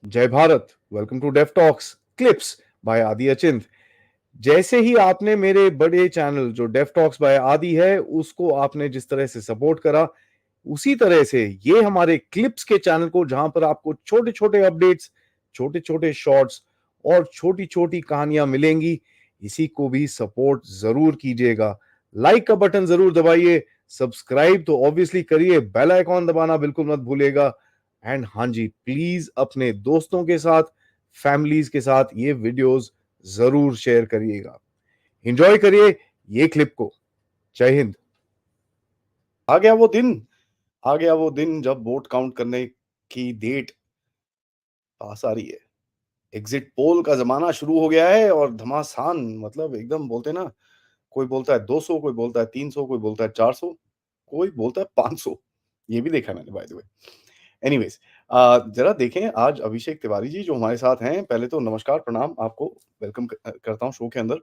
जय Bharat. Welcome to deaf talks clips by Aadi Achint. जैसे ही आपने मेरे बड़े चैनल जो डेफ टॉक्स बाय आदि है उसको आपने जिस तरह से सपोर्ट करा, उसी तरह से ये हमारे क्लिप्स के चैनल को, जहां पर आपको छोटे छोटे अपडेट्स, छोटे छोटे शॉर्ट्स और छोटी छोटी कहानियां मिलेंगी, इसी को भी सपोर्ट जरूर कीजिएगा। लाइक का बटन जरूर दबाइए, सब्सक्राइब तो ऑब्वियसली करिए, बेल आइकॉन दबाना बिल्कुल मत भूलिएगा। एंड हाँ जी, प्लीज अपने दोस्तों के साथ, फैमिलीज के साथ ये वीडियोस जरूर शेयर करिएगा। एंजॉय करिए ये क्लिप को। जय हिंद। आ गया वो दिन, आ गया वो दिन जब वोट काउंट करने की डेट पास आ रही है। एग्जिट पोल का जमाना शुरू हो गया है और घमासान, मतलब एकदम बोलते हैं ना, कोई बोलता है 200, कोई बोलता है 300, कोई बोलता है 400, कोई बोलता है 500। ये भी देखा मैंने बाय द वे। एनीवेज, जरा देखें आज अभिषेक तिवारी जी जो हमारे साथ हैं। पहले तो नमस्कार, प्रणाम आपको, वेलकम करता हूं शो के अंदर।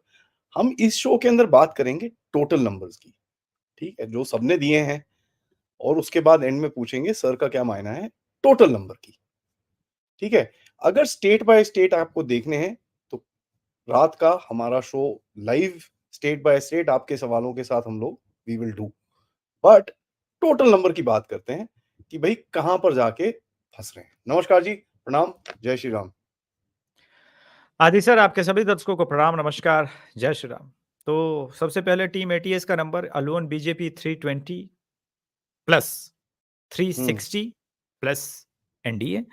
हम इस शो के अंदर बात करेंगे टोटल नंबर्स की, ठीक है, जो सबने दिए हैं, और उसके बाद एंड में पूछेंगे सर का क्या मायना है टोटल नंबर की। ठीक है, अगर स्टेट बाय स्टेट आपको देखने हैं तो रात का हमारा show live state by state आपके सवालों के साथ हम लोग we will do, but total number की बात करते हैं कि भाई कहां पर जाके फंस रहे हैं। नमस्कार जी, प्रणाम, जय श्री राम। आदि सर, आपके सभी दर्शकों को प्रणाम, नमस्कार, जय श्री राम। तो सबसे पहले टीम एटीएस का नंबर अलोन बीजेपी 320 प्लस हम्म 360 प्लस एनडीए।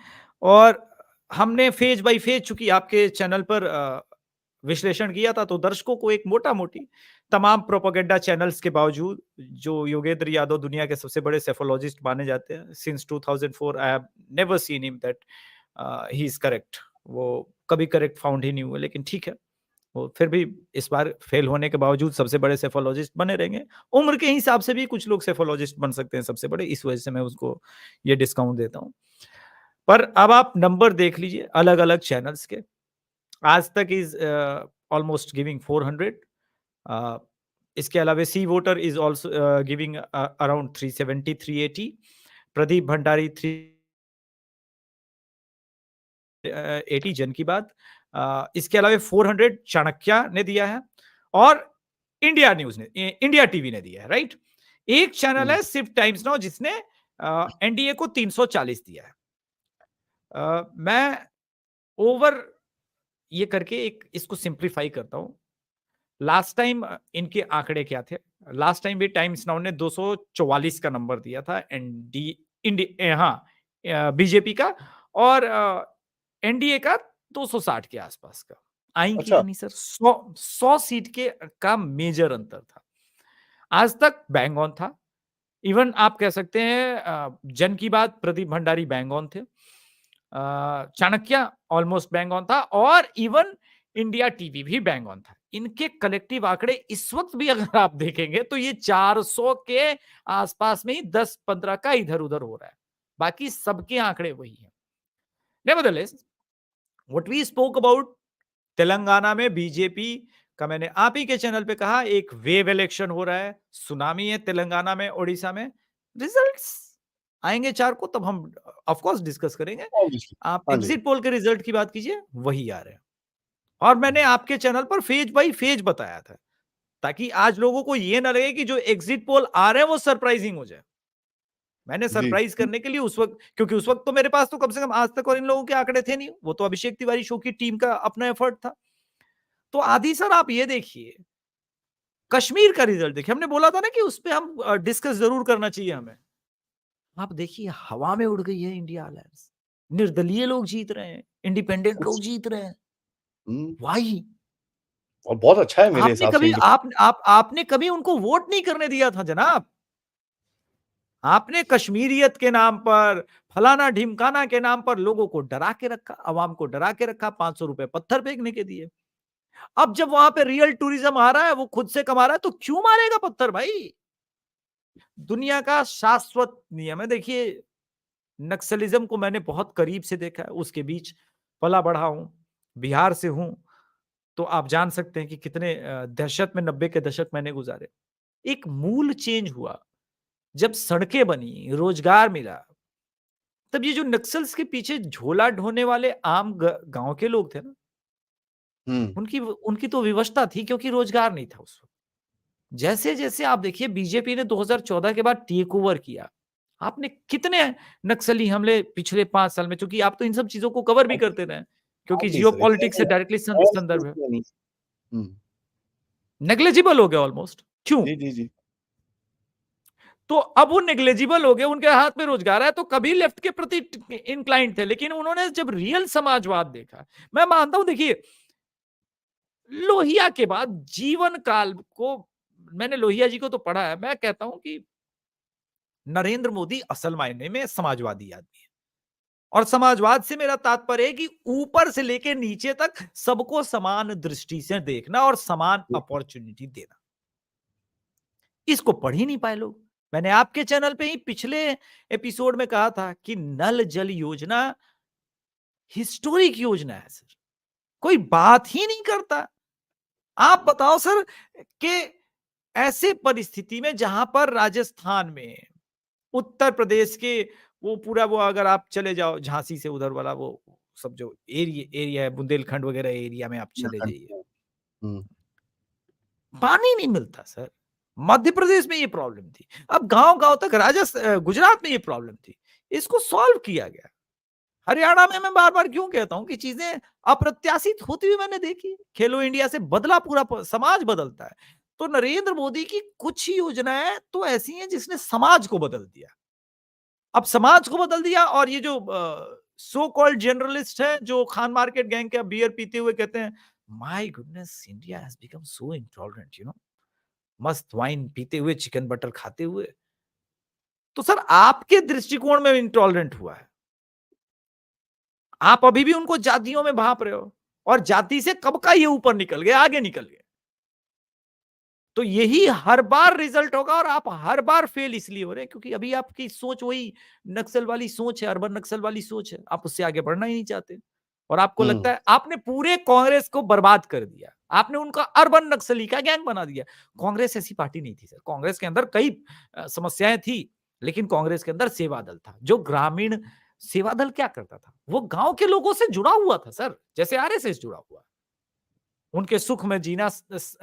और हमने फेज बाय फेज चूंकि आपके चैनल पर विश्लेषण किया था, तो दर्शकों को एक मोटा मोटी तमाम प्रोपेगेंडा चैनल्स के बावजूद, जो योगेंद्र यादव दुनिया के सबसे बड़े सेफोलॉजिस्ट माने जाते हैं, since 2004 I have never seen him that he is correct. वो कभी करेक्ट फाउंड ही नहीं हुए, लेकिन ठीक है, वो फिर भी इस बार फेल होने के बावजूद सबसे बड़े सेफोलॉजिस्ट बने रहेंगे। उम्र के हिसाब से भी कुछ लोग सेफोलॉजिस्ट बन सकते हैं सबसे बड़े, इस वजह से मैं उसको ये डिस्काउंट देता हूं। पर अब आप नंबर देख लीजिए अलग अलग चैनल्स के। आज तक इज ऑलमोस्ट गिविंग 400। इसके अलावा C voter is also giving around 370 380। Pradeep Bhandari 380 जन की बात। इसके अलावा 400 चाणक्य ने दिया है, और इंडिया न्यूज ने, इंडिया टीवी ने दिया है, राइट। एक चैनल है सिर्फ टाइम्स नाउ जिसने एनडीए को 340 दिया है। मैं ओवर ये करके एक इसको सिंप्लीफाई करता हूं। लास्ट टाइम इनके आंकड़े क्या थे? लास्ट टाइम भी टाइम्स नाउ ने 244 का नंबर दिया था बीजेपी का, और एनडीए का 260 के आसपास का। आएंगे अच्छा। कि नहीं सर? 100 सीट के का मेजर अंतर था। आज तक बैंग ऑन था। इवन आप कह सकते हैं जन की बात, प्रदीप भंडारी बैंग ऑन थे, चाणक्य ऑलमोस्ट बैंग ऑन था, और इवन इंडिया टीवी भी बैंग ऑन था। इनके कलेक्टिव आंकड़े इस वक्त भी अगर आप देखेंगे तो ये 400 के आसपास में ही 10-15 का इधर उधर हो रहा है। बाकी सबके आंकड़े वही है। Nevertheless, what we spoke about Telangana में बीजेपी का, मैंने आप ही के चैनल पे कहा, एक वेव इलेक्शन हो रहा है, सुनामी है तेलंगाना में, ओडिशा में। रिजल्ट्स आएंगे 4 को, तब हम ऑफ कोर्स डिस्कस करेंगे। ऑब्वियसली। आप हाँ जी। एग्जिट पोल के रिजल्ट की बात कीजिए, वही आ रहे हैं। और मैंने आपके चैनल पर फेज बाय फेज बताया था, ताकि आज लोगों को ये ना लगे कि जो एग्जिट पोल आ रहे हैं वो सरप्राइजिंग हो जाए। मैंने जी। सरप्राइज करने के लिए उस वक्त, क्योंकि उस वक्त तो मेरे पास तो कम से कम आज तक और इन लोगों के आंकड़े थे नहीं, वो तो अभिषेक तिवारी शो की टीम का अपना एफर्ट था। तो आदि सर आप ये देखिए, कश्मीर का रिजल्ट देखिए। हमने बोला था ना कि उस पे हम डिस्कस जरूर करना चाहिए हमें। आप देखिए, हवा में उड़ गई है इंडिया अलायंस। निर्दलीय लोग जीत रहे हैं, इंडिपेंडेंट लोग जीत रहे हैं। हम्म, वाई? और बहुत अच्छा है मेरे आपने हिसाब कभी से। आपने कभी उनको वोट नहीं करने दिया था जनाब। आपने कश्मीरियत के नाम पर, फलाना ढिमकाना के नाम पर लोगों को डरा के रखा, अवाम को डरा के रखा, 500 रुपए पत्थर फेंकने के दिए। अब जब वहां पे रियल टूरिज्म आ रहा है, वो खुद से कमा रहा है, तो क्यों मारेगा पत्थर भाई? दुनिया का शाश्वत नियम है। देखिए, नक्सलिज्म को मैंने बहुत करीब से देखा है, उसके बीच पला बढ़ा हूं, बिहार से हूं, तो आप जान सकते हैं कि कितने दहशत में 90 के दशक मैंने गुजारे। एक मूल चेंज हुआ जब सड़कें बनी, रोजगार मिला, तब ये जो नक्सल्स के पीछे झोला ढोने वाले आम गांव के लोग थे ना, उनकी उनकी तो विवशता थी, क्योंकि रोजगार नहीं था उस वक्त। जैसे जैसे आप देखिए बीजेपी ने 2014 के बाद टेक ओवर किया, आपने कितने नक्सली हमले पिछले 5 साल में, क्योंकि आप तो इन सब चीजों को कवर भी करते रहे, क्योंकि नहीं जियो सर, इतने पॉलिटिक्स से डायरेक्टली बहुत संदर्भ है। नहीं। हम्म, नेग्लेजिबल हो गया ऑलमोस्ट, क्यों? जी जी जी। तो अब वो नेग्लेजिबल हो गए, उनके हाथ में रोजगार है, तो कभी लेफ्ट के प्रति इंक्लाइंड थे, लेकिन उन्होंने जब रियल समाजवाद देखा, मैं मानता हूं, देखिए लोहिया के बाद जीवन काल को, मैंने लोहिया जी को तो पढ़ा है, मैं कहता हूं कि नरेंद्र मोदी असल मायने में समाजवादी आदमी है। और समाजवाद से मेरा तात्पर्य है कि ऊपर से लेकर नीचे तक सबको समान दृष्टि से देखना और समान अपॉर्चुनिटी देना। इसको पढ़ ही नहीं पाए लोग। मैंने आपके चैनल पे ही पिछले एपिसोड में कहा था कि नल जल योजना हिस्टोरिक योजना है सर, कोई बात ही नहीं करता। आप बताओ सर कि ऐसे परिस्थिति में जहां पर राजस्थान में, उत्तर प्रदेश के वो पूरा, वो अगर आप चले जाओ झांसी से उधर वाला वो सब जो एरिया है, बुंदेलखंड वगैरह एरिया में आप चले जाइए, हम्म, पानी नहीं मिलता सर। मध्य प्रदेश में ये प्रॉब्लम थी, अब गांव-गांव तक गुजरात में ये प्रॉब्लम थी। इसको सॉल्व किया गया। हरियाणा में मैं बार-बार क्यों कहता हूं कि चीजें अप्रत्याशित होती हुई मैंने देखी। खेलो इंडिया से बदला पूरा समाज बदलता है। तो नरेंद्र मोदी की कुछ ही योजनाएं तो ऐसी हैं जिसने समाज को बदल दिया। अब समाज को बदल दिया, और ये जो सो कॉल्ड जर्नलिस्ट है जो खान मार्केट गैंग का बियर पीते हुए कहते हैं, my goodness India has become so intolerant, मस्त वाइन पीते हुए, चिकन बटर खाते हुए। तो सर आपके दृष्टिकोण में इंटॉलरेंट हुआ है, आप अभी भी उनको जातियों में भाप रहे हो, और जाति से कब का ये ऊपर निकल गए, आगे निकल गए। तो यही हर बार रिजल्ट होगा, और आप हर बार फेल इसलिए हो रहे हैं क्योंकि अभी आपकी सोच वही नक्सल वाली सोच है, अर्बन नक्सल वाली सोच है। आप उससे आगे बढ़ना ही नहीं चाहते, और आपको लगता है आपने पूरे कांग्रेस को बर्बाद कर दिया, आपने उनका अर्बन नक्सली का गैंग बना दिया। कांग्रेस ऐसी पार्टी नहीं थी सर, कांग्रेस के अंदर कई समस्याएं थी, लेकिन कांग्रेस के अंदर सेवा दल था, जो ग्रामीण सेवा दल क्या करता था, वो गांव के लोगों से जुड़ा हुआ था सर, जैसे आरएसएस जुड़ा हुआ। उनके सुख में जीना,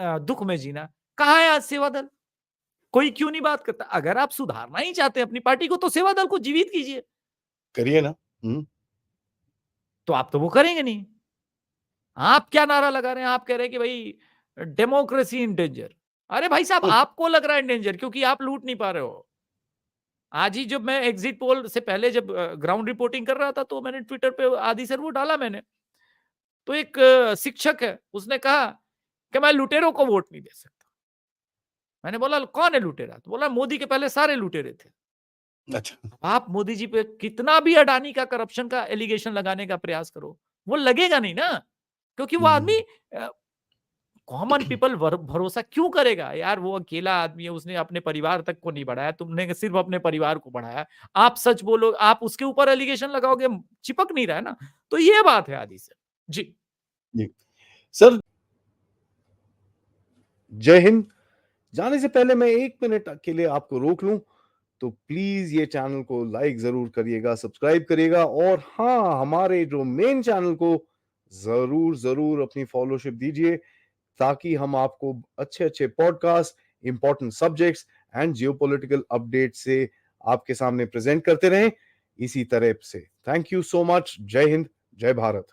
दुख में जीना। कहां है आज सेवा दल? कोई क्यों नहीं बात करता? अगर आप सुधारना ही चाहते हैं अपनी पार्टी को, तो सेवा दल को जीवित कीजिए। करिए ना। तो आप तो वो करेंगे नहीं। आप क्या नारा लगा रहे हैं? आप कह रहे हैं कि भाई डेमोक्रेसी इन डेंजर। अरे भाई साहब, आपको लग रहा है डेंजर क्योंकि आप लूट नहीं पा रहे हो। आज ही जब मैं एग्जिट पोल से पहले जब ग्राउंड रिपोर्टिंग कर रहा था, तो मैंने ट्विटर पे आदि सर वो डाला मैंने। तो एक शिक्षक है, उसने कहा कि मैं लुटेरों को वोट नहीं दे सकता। मैंने बोला कौन है लुटेरा? तो बोला मोदी के पहले सारे लुटेरे थे। अच्छा। आप मोदी जी पे कितना भी अडानी का करप्शन का एलिगेशन लगाने का प्रयास करो, वो लगेगा नहीं ना, क्योंकि वो आदमी कॉमन पीपल भरोसा क्यों करेगा यार? वो अकेला आदमी है, उसने अपने परिवार तक को नहीं बढ़ाया, तुमने सिर्फ अपने परिवार को बढ़ाया। आप सच बोलो, आप उसके ऊपर एलिगेशन लगाओगे, चिपक नहीं रहा है ना। तो ये बात है आदि से। जी जी सर, जय हिंद। जाने से पहले मैं 1 मिनट के लिए आपको रोक लूं, तो प्लीज ये चैनल को लाइक जरूर करिएगा, सब्सक्राइब करिएगा, और हाँ, हमारे जो मेन चैनल को जरूर जरूर अपनी फॉलोशिप दीजिए, ताकि हम आपको अच्छे अच्छे podcast, important subjects and geopolitical update से आपके सामने प्रेजेंट करते रहें इसी तरह से। Thank you so much. जय हिंद, जय भारत।